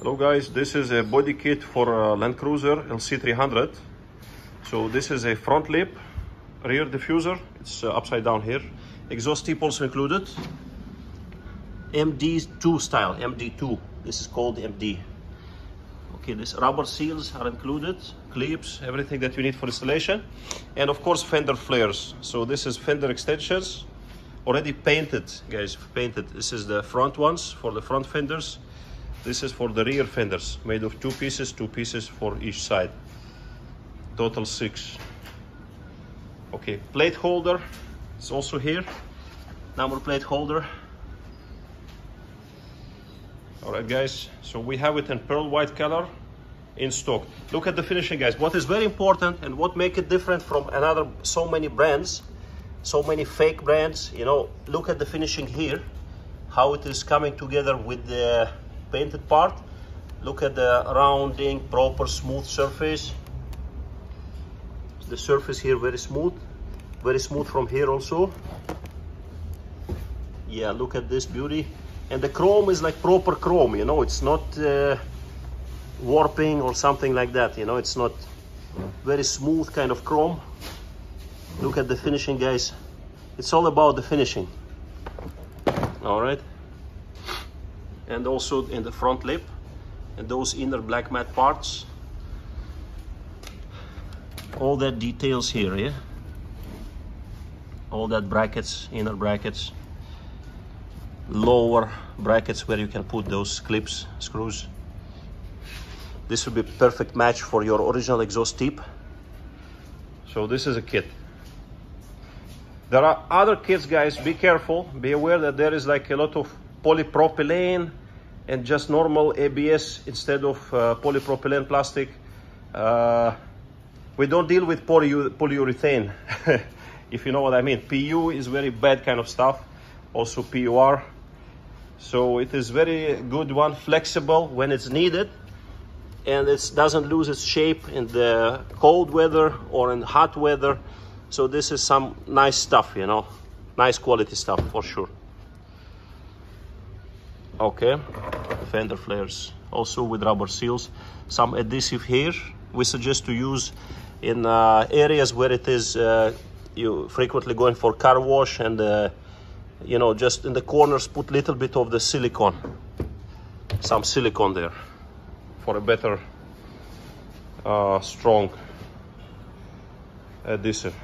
Hello guys, this is a body kit for Land Cruiser LC300. So this is a front lip, rear diffuser, it's upside down here. Exhaust tip also included. MD2 style, MD2, this is called MD. Okay, these rubber seals are included, clips, everything that you need for installation. And of course Fender flares. So this is Fender extensions, already painted, guys, painted. This is the front ones for the front fenders. This is for the rear fenders, made of two pieces for each side. Total 6. Okay, plate holder, it's also here. Number plate holder. All right, guys, so we have it in pearl white color in stock. Look at the finishing, guys. What is very important and what make it different from so many brands, so many fake brands, you know, look at the finishing here, how it is coming together with the painted part. Look at the rounding, proper smooth surface. The surface here very smooth from here also. Yeah, look at this beauty. And the chrome is like proper chrome, you know, it's not warping or something like that, you know, it's not very smooth kind of chrome. Look at the finishing, guys. It's all about the finishing. All right. And also in the front lip and those inner black matte parts, all that details here, yeah, all that brackets, inner brackets, lower brackets where you can put those clips, screws. This would be perfect match for your original exhaust tip. So this is a kit. There are other kits, guys. Be careful, be aware that there is like a lot of polypropylene and just normal ABS instead of polypropylene plastic. We don't deal with polyurethane, if you know what I mean. PU is very bad kind of stuff, also PUR. So it is very good one, flexible when it's needed, and it doesn't lose its shape in the cold weather or in hot weather. So this is some nice stuff, you know, nice quality stuff for sure. Okay, fender flares also with rubber seals, some adhesive here. We suggest to use in areas where it is you frequently going for car wash, and you know, just in the corners put little bit of the silicone, some silicone there for a better strong adhesive.